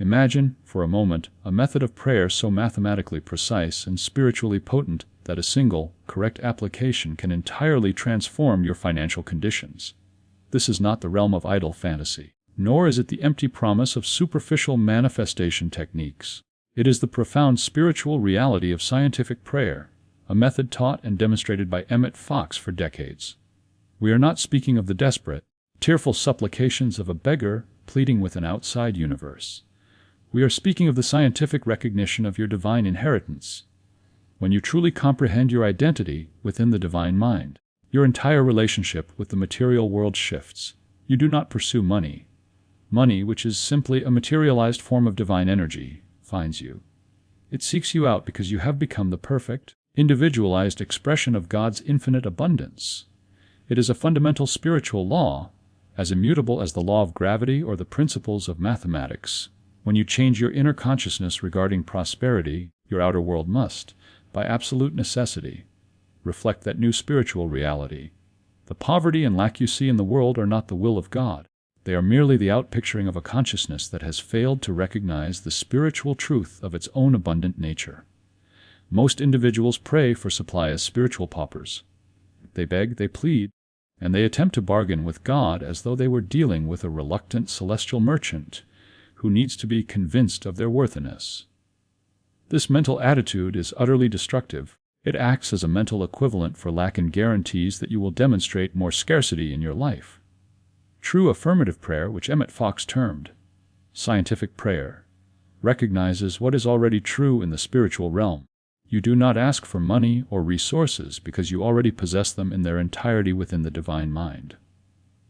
Imagine, for a moment, a method of prayer so mathematically precise and spiritually potent that a single, correct application can entirely transform your financial conditions. This is not the realm of idle fantasy, nor is it the empty promise of superficial manifestation techniques. It is the profound spiritual reality of scientific prayer, a method taught and demonstrated by Emmet Fox for decades. We are not speaking of the desperate, tearful supplications of a beggar pleading with an outside universe. We are speaking of the scientific recognition of your divine inheritance. When you truly comprehend your identity within the divine mind, your entire relationship with the material world shifts. You do not pursue money. Money, which is simply a materialized form of divine energy, finds you. It seeks you out because you have become the perfect, individualized expression of God's infinite abundance. It is a fundamental spiritual law, as immutable as the law of gravity or the principles of mathematics. When you change your inner consciousness regarding prosperity, your outer world must, by absolute necessity, reflect that new spiritual reality. The poverty and lack you see in the world are not the will of God. They are merely the outpicturing of a consciousness that has failed to recognize the spiritual truth of its own abundant nature. Most individuals pray for supply as spiritual paupers. They beg, they plead, and they attempt to bargain with God as though they were dealing with a reluctant celestial merchant who needs to be convinced of their worthiness. This mental attitude is utterly destructive. It acts as a mental equivalent for lack and guarantees that you will demonstrate more scarcity in your life. True affirmative prayer, which Emmet Fox termed scientific prayer, recognizes what is already true in the spiritual realm. You do not ask for money or resources because you already possess them in their entirety within the divine mind.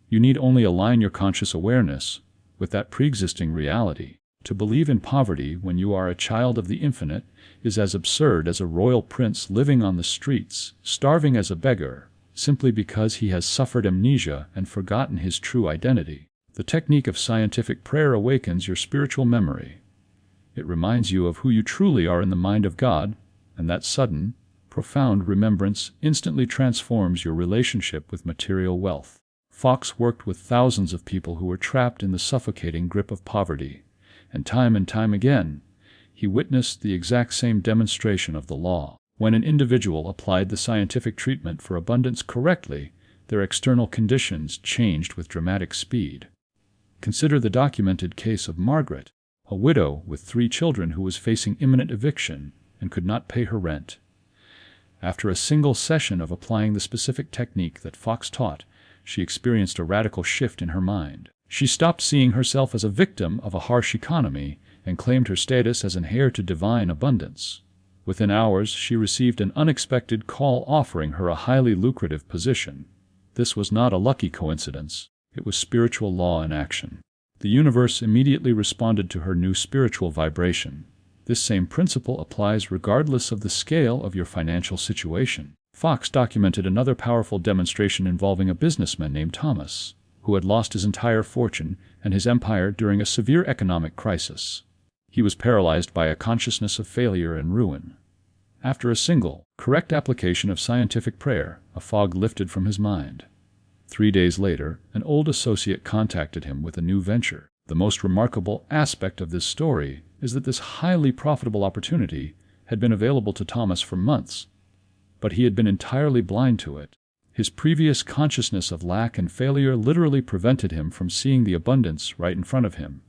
You need only align your conscious awareness with that pre-existing reality. To believe in poverty when you are a child of the infinite is as absurd as a royal prince living on the streets, starving as a beggar, simply because he has suffered amnesia and forgotten his true identity. The technique of scientific prayer awakens your spiritual memory. It reminds you of who you truly are in the mind of God, and that sudden, profound remembrance instantly transforms your relationship with material wealth. Fox worked with thousands of people who were trapped in the suffocating grip of poverty, and time again, he witnessed the exact same demonstration of the law. When an individual applied the scientific treatment for abundance correctly, their external conditions changed with dramatic speed. Consider the documented case of Margaret, a widow with 3 children who was facing imminent eviction and could not pay her rent. After a single session of applying the specific technique that Fox taught, she experienced a radical shift in her mind. She stopped seeing herself as a victim of a harsh economy and claimed her status as an heir to divine abundance. Within hours, she received an unexpected call offering her a highly lucrative position. This was not a lucky coincidence. It was spiritual law in action. The universe immediately responded to her new spiritual vibration. This same principle applies regardless of the scale of your financial situation. Fox documented another powerful demonstration involving a businessman named Thomas, who had lost his entire fortune and his empire during a severe economic crisis. He was paralyzed by a consciousness of failure and ruin. After a single, correct application of scientific prayer, a fog lifted from his mind. 3 days later, an old associate contacted him with a new venture. The most remarkable aspect of this story is that this highly profitable opportunity had been available to Thomas for months, but he had been entirely blind to it. His previous consciousness of lack and failure literally prevented him from seeing the abundance right in front of him.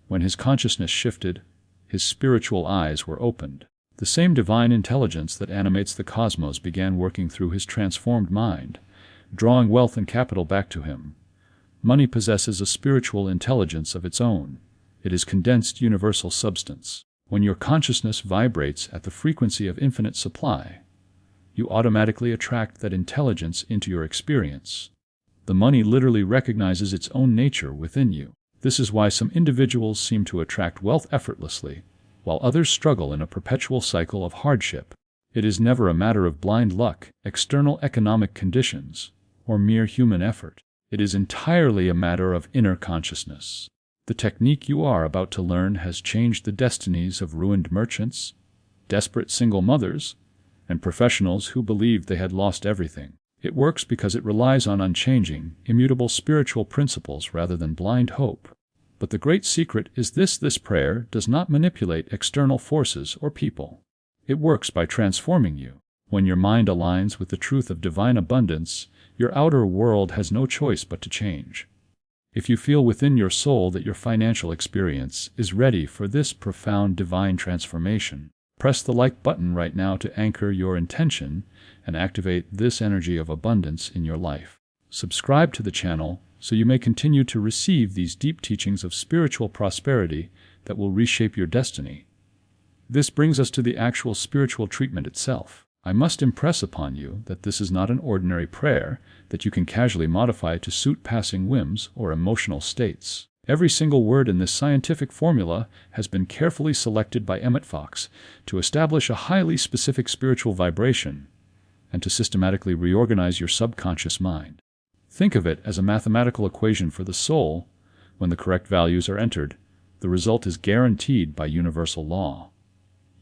When his consciousness shifted, his spiritual eyes were opened. The same divine intelligence that animates the cosmos began working through his transformed mind, drawing wealth and capital back to him. Money possesses a spiritual intelligence of its own. It is condensed universal substance. When your consciousness vibrates at the frequency of infinite supply, you automatically attract that intelligence into your experience. The money literally recognizes its own nature within you. This is why some individuals seem to attract wealth effortlessly, while others struggle in a perpetual cycle of hardship. It is never a matter of blind luck, external economic conditions, or mere human effort. It is entirely a matter of inner consciousness. The technique you are about to learn has changed the destinies of ruined merchants, desperate single mothers, and professionals who believed they had lost everything. It works because it relies on unchanging, immutable spiritual principles rather than blind hope. But the great secret is this prayer does not manipulate external forces or people. It works by transforming you. When your mind aligns with the truth of divine abundance, your outer world has no choice but to change. If you feel within your soul that your financial experience is ready for this profound divine transformation, press the like button right now to anchor your intention and activate this energy of abundance in your life. Subscribe to the channel so you may continue to receive these deep teachings of spiritual prosperity that will reshape your destiny. This brings us to the actual spiritual treatment itself. I must impress upon you that this is not an ordinary prayer that you can casually modify to suit passing whims or emotional states. Every single word in this scientific formula has been carefully selected by Emmet Fox to establish a highly specific spiritual vibration and to systematically reorganize your subconscious mind. Think of it as a mathematical equation for the soul. When the correct values are entered, the result is guaranteed by universal law.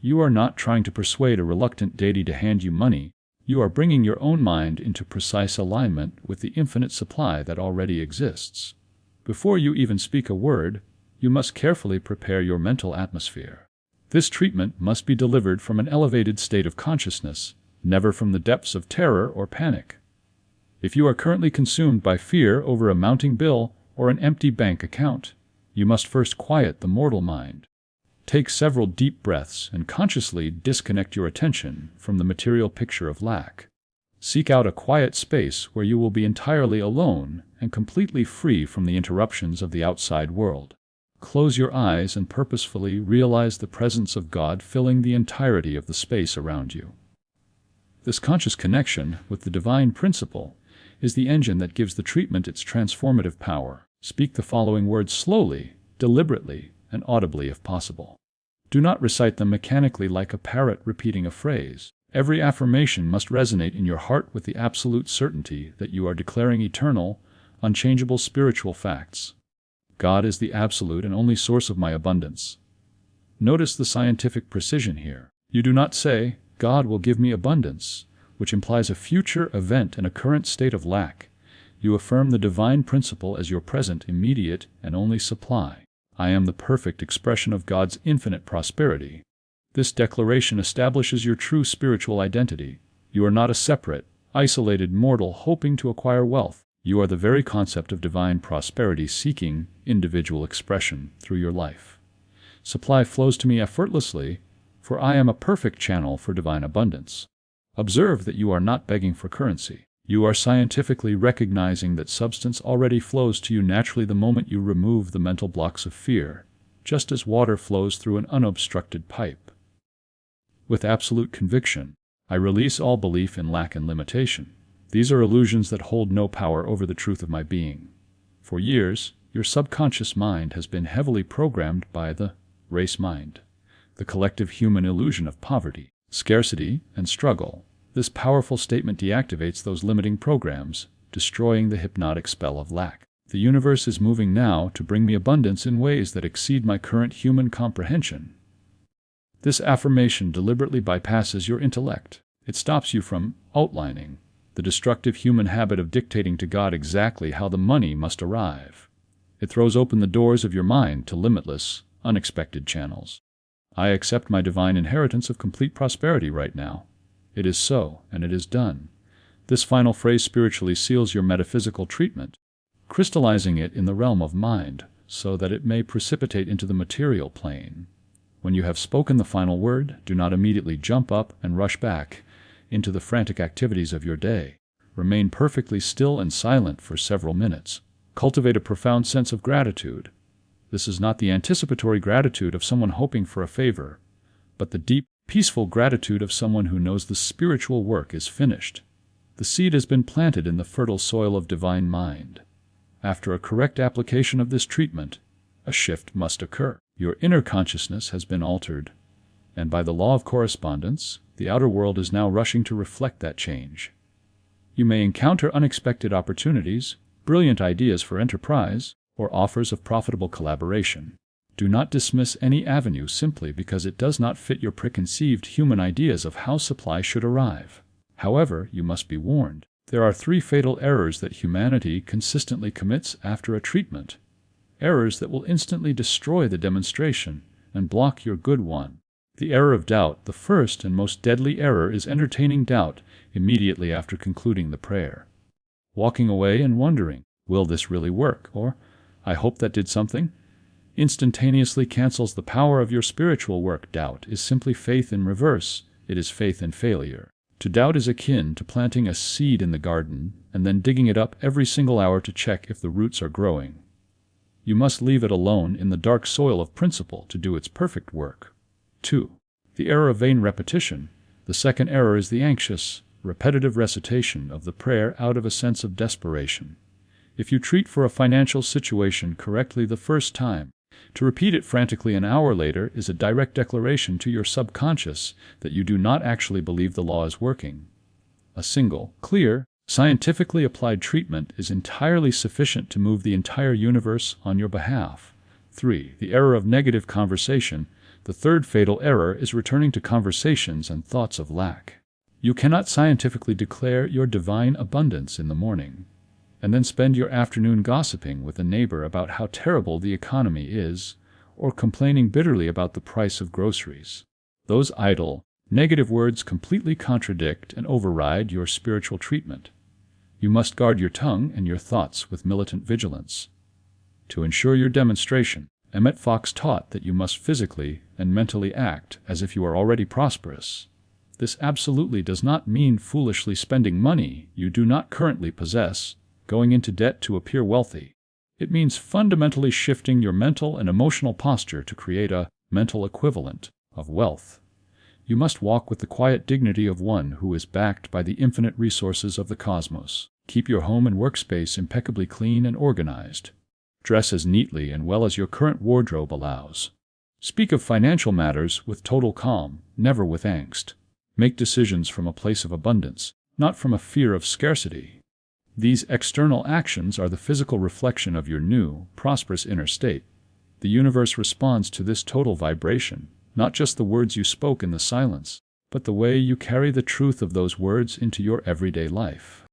You are not trying to persuade a reluctant deity to hand you money. You are bringing your own mind into precise alignment with the infinite supply that already exists. Before you even speak a word, you must carefully prepare your mental atmosphere. This treatment must be delivered from an elevated state of consciousness, never from the depths of terror or panic. If you are currently consumed by fear over a mounting bill or an empty bank account, you must first quiet the mortal mind. Take several deep breaths and consciously disconnect your attention from the material picture of lack. Seek out a quiet space where you will be entirely alone and completely free from the interruptions of the outside world. Close your eyes and purposefully realize the presence of God filling the entirety of the space around you. This conscious connection with the divine principle is the engine that gives the treatment its transformative power. Speak the following words slowly, deliberately, and audibly if possible. Do not recite them mechanically like a parrot repeating a phrase. Every affirmation must resonate in your heart with the absolute certainty that you are declaring eternal, unchangeable spiritual facts. God is the absolute and only source of my abundance. Notice the scientific precision here. You do not say, God will give me abundance, which implies a future event and a current state of lack. You affirm the divine principle as your present, immediate, and only supply. I am the perfect expression of God's infinite prosperity. This declaration establishes your true spiritual identity. You are not a separate, isolated mortal hoping to acquire wealth. You are the very concept of divine prosperity seeking individual expression through your life. Supply flows to me effortlessly, for I am a perfect channel for divine abundance. Observe that you are not begging for currency. You are scientifically recognizing that substance already flows to you naturally the moment you remove the mental blocks of fear, just as water flows through an unobstructed pipe. With absolute conviction, I release all belief in lack and limitation. These are illusions that hold no power over the truth of my being. For years, your subconscious mind has been heavily programmed by the race mind, the collective human illusion of poverty, scarcity, and struggle. This powerful statement deactivates those limiting programs, destroying the hypnotic spell of lack. The universe is moving now to bring me abundance in ways that exceed my current human comprehension. This affirmation deliberately bypasses your intellect. It stops you from outlining the destructive human habit of dictating to God exactly how the money must arrive. It throws open the doors of your mind to limitless, unexpected channels. I accept my divine inheritance of complete prosperity right now. It is so, and it is done. This final phrase spiritually seals your metaphysical treatment, crystallizing it in the realm of mind so that it may precipitate into the material plane. When you have spoken the final word, do not immediately jump up and rush back into the frantic activities of your day. Remain perfectly still and silent for several minutes. Cultivate a profound sense of gratitude. This is not the anticipatory gratitude of someone hoping for a favor, but the deep, peaceful gratitude of someone who knows the spiritual work is finished. The seed has been planted in the fertile soil of divine mind. After a correct application of this treatment, a shift must occur. Your inner consciousness has been altered, and by the law of correspondence, the outer world is now rushing to reflect that change. You may encounter unexpected opportunities, brilliant ideas for enterprise, or offers of profitable collaboration. Do not dismiss any avenue simply because it does not fit your preconceived human ideas of how supply should arrive. However, you must be warned. There are 3 fatal errors that humanity consistently commits after a treatment. errors that will instantly destroy the demonstration and block your good one. The error of doubt. The first and most deadly error is entertaining doubt immediately after concluding the prayer. Walking away and wondering, will this really work? Or, I hope that did something? Instantaneously cancels the power of your spiritual work. Doubt is simply faith in reverse. It is faith in failure. To doubt is akin to planting a seed in the garden and then digging it up every single hour to check if the roots are growing. You must leave it alone in the dark soil of principle to do its perfect work. 2. The error of vain repetition. The second error is the anxious, repetitive recitation of the prayer out of a sense of desperation. If you treat for a financial situation correctly the first time, to repeat it frantically an hour later is a direct declaration to your subconscious that you do not actually believe the law is working. A single, clear, scientifically applied treatment is entirely sufficient to move the entire universe on your behalf. 3. The error of negative conversation. The third fatal error is returning to conversations and thoughts of lack. You cannot scientifically declare your divine abundance in the morning, and then spend your afternoon gossiping with a neighbor about how terrible the economy is, or complaining bitterly about the price of groceries. Those idle, negative words completely contradict and override your spiritual treatment. You must guard your tongue and your thoughts with militant vigilance. To ensure your demonstration, Emmet Fox taught that you must physically and mentally act as if you are already prosperous. This absolutely does not mean foolishly spending money you do not currently possess, going into debt to appear wealthy. It means fundamentally shifting your mental and emotional posture to create a mental equivalent of wealth. You must walk with the quiet dignity of one who is backed by the infinite resources of the cosmos. Keep your home and workspace impeccably clean and organized. Dress as neatly and well as your current wardrobe allows. Speak of financial matters with total calm, never with angst. Make decisions from a place of abundance, not from a fear of scarcity. These external actions are the physical reflection of your new, prosperous inner state. The universe responds to this total vibration, not just the words you spoke in the silence, but the way you carry the truth of those words into your everyday life.